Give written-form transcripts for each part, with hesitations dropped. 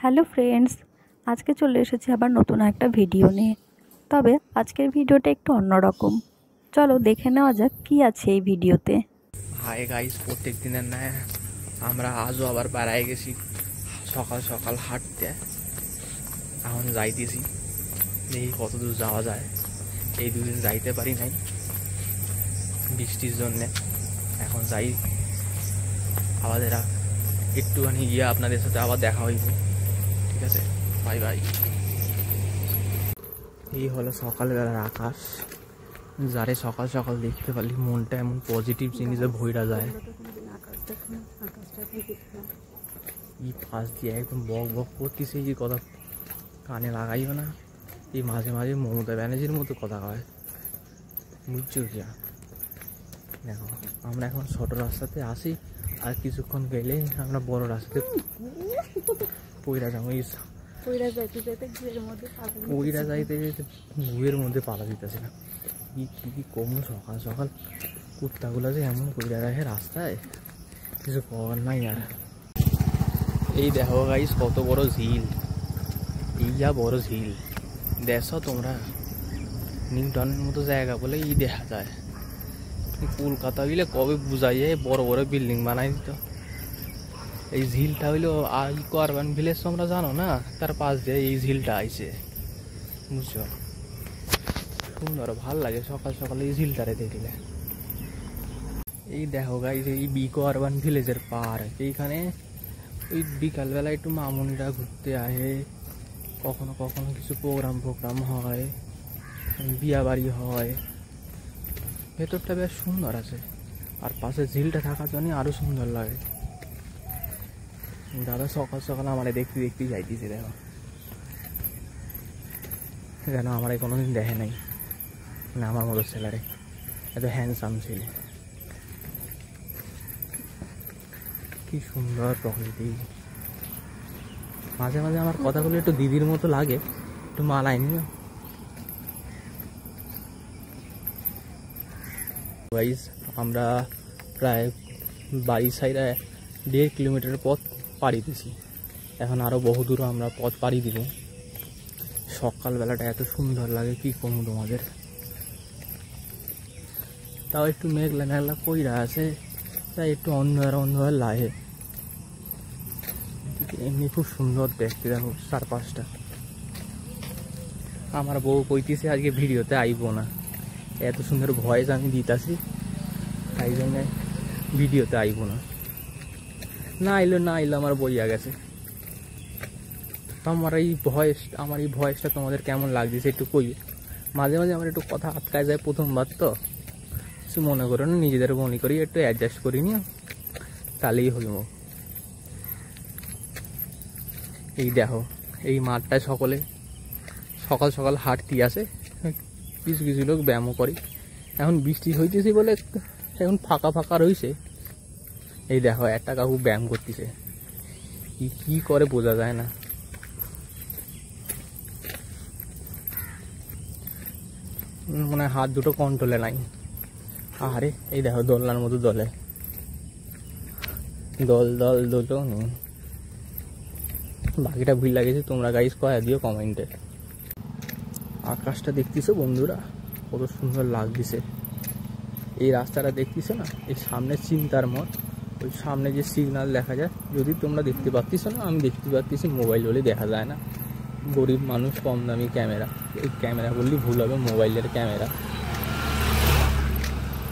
Hello friends, আজকে চলে এসেছি আবার নতুন একটা ভিডিও নিয়ে। তবে আজকের ভিডিওটা একটু অন্যরকম। চলো দেখে নেওয়া যাক কী আছে এই ভিডিওতে। হাই গাইস, প্রত্যেক দিনের ন্যায় আমরা আজও আবার বেড়ায় গেছি সকাল সকাল হাঁটতে। এখন যাইতেছি, দেখি কত দূর যাওয়া যায়। এই দুদিন যাইতে পারি নাই বৃষ্টির জন্যে। এখন যাই, আমাদের একটুখানি গিয়ে আপনাদের সাথে আবার দেখা হইব। ঠিক আছে, বাই বাই। এই হলো সকালবেলার আকাশ, যারে সকাল সকাল দেখতে পারলি মনটা এমন পজিটিভ জিনিসে ভইরা যায়। এই পাশ দিয়ে একদম বক বক করতেছে, এই কথা কানে লাগাইও না। এই মাঝে মাঝে মমতা ব্যানার্জির মতো কথা কয়, বুঝছো কি? দেখো, আমরা এখন ছোট রাস্তাতে আসি, আর কিছুক্ষণ গেলে আমরা বড় রাস্তাতে পইরা যাবো। পইরা যাইতে যেতে গুয়ের মধ্যে পালা দিতেছে না। কি কমু সকাল সকাল কুত্তাগুলো যে এমন পইরা রাখে রাস্তায়, কিছু করার নাই আর। এই দেখো গাইস, কত বড় ঝিল, এই যা বড় ঝিল দেখছো তোমরা। নিউটনের মতো জায়গা বলে এই দেখা যায়। কলকাতা গেলে কবে বুঝাই যায়, বড় বড় বিল্ডিং বানাই দিত। এই ঝিলটা হইলো ইকো আরবান ভিলেজ, তোমরা জানো না? তার পাশ দিয়ে এই ঝিলটা আইছে, বুঝছো? সুন্দর, ভাল লাগে সকাল সকালে এই ঝিলটারে দেখলে। এই দেখো গাইস, এই ইকো আরবান ভিলেজের পার্ক। এইখানে ওই বিকালবেলা একটু মামুনিরা ঘুরতে আসে, কখনো কখনো কিছু প্রোগ্রাম হয়, বিয়া বাড়ি হয়। ভেতরটা বেশ সুন্দর আছে, আর পাশে ঝিলটা থাকার জন্য আরো সুন্দর লাগে। দাদা সকাল সকাল আমার দেখতে দেখতেই যাইতেছি। দেখো, যেন আমার কোনোদিন দেখে নাই না আমার মতো ছেলেরে, এত হ্যান্ডসাম ছেলে। কি সুন্দর প্রকৃতি। মাঝে মাঝে আমার কথাগুলো একটু দিদির মতো লাগে, একটু মানায়নি না গাইস। আমরা প্রায় বাড়ির সাইডে 1.5 কিলোমিটার পথ পাড়ি দিছি। এখন আরও বহুদূর আমরা পথ পাড়ি দিব। সকালবেলাটা এত সুন্দর লাগে কি কমু তোমাদের। তাও একটু মেঘলা মেঘলা কইরা আছে, তাই একটু অন্ধকার লাগে। এমনি খুব সুন্দর দেখতে। দেখো চারপাশটা। আমার বউ কইতেছে আজকে ভিডিওতে আইব না, এত সুন্দর ভয়েস আমি দিতাছি, তাই জন্য ভিডিওতে আইব না। না আইলো আমার বইয়া গেছে। আমার এই ভয়েসটা তোমাদের কেমন লাগছে একটু কই। মাঝে মাঝে আমার একটু কথা আটকায় যায়, প্রথমবার তো কিছু মনে করো না, নিজেদের মনে করি একটু অ্যাডজাস্ট করি নিও, তাহলেই হইব। এই দেখো, এই মাঠটায় সকলে সকাল সকাল হাঁটতে আসে, কিছু কিছু লোক ব্যায়ামও করে। এখন বৃষ্টি হইতেছে বলে এখন ফাঁকা ফাঁকা রয়েছে। এই দেখো, একটা কাকু ব্যায়াম করতেছে, কি করে বোঝা যায় না। মনে হয় হাত দুটো কন্ট্রোলে নাই। আরে এই দেখো, দোলনার মতো দলে দল নেই। বাকিটা ভুল লাগেছে, তোমরা গাইস কয়া দিও কমেন্টে। আকাশটা দেখতেছো বন্ধুরা, কত সুন্দর লাগতেছে। এই রাস্তাটা দেখতেছো না, এই সামনে চিন্তার মোড়, ওই সামনে যে সিগন্যাল দেখা যায়, যদি তোমরা দেখতে পাচ্ছিস না, আমি দেখতে পাচ্ছি, মোবাইল হলে দেখা যায় না। গরিব মানুষ, কম দামি ক্যামেরা, এই ক্যামেরা বললেই ভুল হবে, মোবাইলের ক্যামেরা।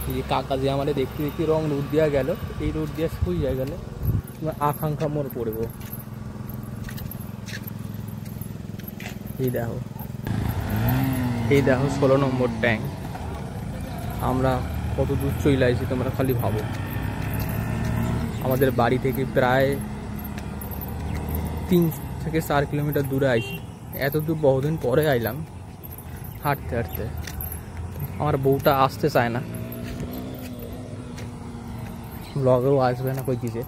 এই যে কাকা যে আমাদের দেখতে দেখতে রং রুট দেওয়া গেল, এই রুট দিয়ে শুয়ে গেলে তোমার আকাঙ্ক্ষা মোড় পড়বো। এই দেখো 16 নম্বর ট্যাঙ্ক। আমরা কত দূর চলে আসছি তোমরা খালি ভাবো। আমাদের বাড়ি থেকে প্রায় 3 থেকে 4 কিলোমিটার দূরে আইছি। এত দূর বহুদিন পরে আইলাম হাঁটতে হাঁটতে। আমার বউটা আসতে চায় না, ব্লগেও আসবে না কইতেছে,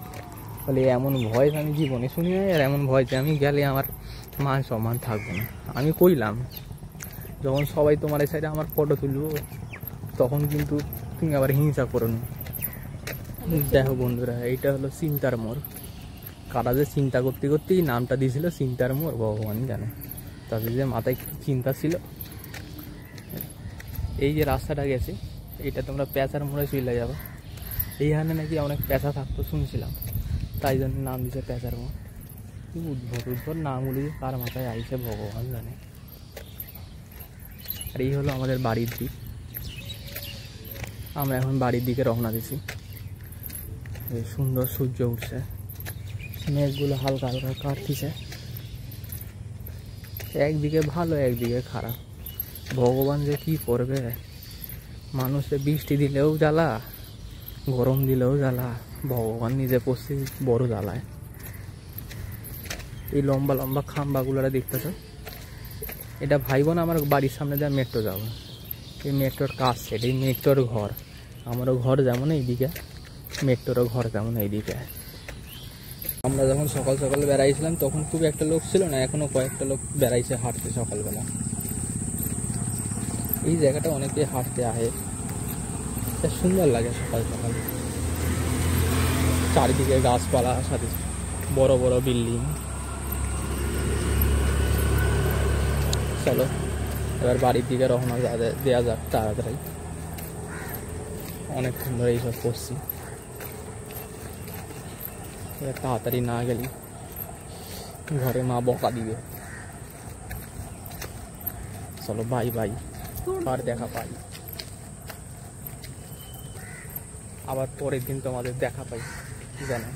বলে এমন ভয়েস আমি জীবনে শুনি না, আর এমন ভয়েসে আমি গেলে আমার মান সম্মান থাকবে না। আমি কইলাম, যখন সবাই তোমার এই সাইডে আমার ফটো তুলবো, তখন কিন্তু তুমি আবার হিংসা করো না। দেখো বন্ধুরা, এইটা হলো চিন্তার মোড়। কারা যে চিন্তা করতে করতেই নামটা দিয়েছিল চিন্তার মোড়, ভগবান জানে তাদের যে মাথায় চিন্তা ছিল। এই যে রাস্তাটা গেছে এটা তোমরা পেঁচার মোড়ে চলে যাবে, এইখানে নাকি অনেক পেঁচা থাকতো শুনছিলাম, তাই জন্য নাম দিয়েছে পেঁচার মোড়। উদ্ভট নামগুলি কার মাথায় আইছে ভগবান জানে। আর এই হলো আমাদের বাড়ির দিক, আমরা এখন বাড়ির দিকে রওনা দিছি। সুন্দর সূর্য উঠছে, মেঘগুলো হালকা হালকা কাটতিছে, একদিকে ভালো একদিকে খারাপ। ভগবান যে কি করবে, মানুষে বৃষ্টি দিলেও জ্বালা, গরম দিলেও জ্বালা, ভগবান নিজে পড়ছে বড় জ্বালায়। এই লম্বা লম্বা খাম্বাগুলোরা দেখতেছ, এটা ভাইব না আমার বাড়ির সামনে যা মেট্রো যাবো, এই মেট্রোর কাজ সেটাই মেট্রোর ঘর। আমারও ঘর যেমন এইদিকে, মেট্রোরও ঘর তেমন এইদিকে। আমরা যখন সকাল সকাল বেড়াইছিলাম তখন খুব একটা লোক ছিল না, এখনও কয়েকটা লোক বেড়াইছে হাঁটতে সকালবেলা। এই জায়গাটা অনেকে হাঁটতে আসে, সুন্দর লাগে সকাল সকাল। চারিদিকে গাছপালা, সাথে বড় বড় বিল্ডিং। চলো এবার বাড়ির দিকে রওনা দেওয়া যাক তাড়াতাড়ি, অনেকক্ষণ ধরে এইসব করছি, তাড়াতাড়ি না গেলে ঘরে মা বকা দিবে। চলো বাই বাই, আর দেখা পাই, আবার পরের দিন তোমাদের দেখা পাই জানো।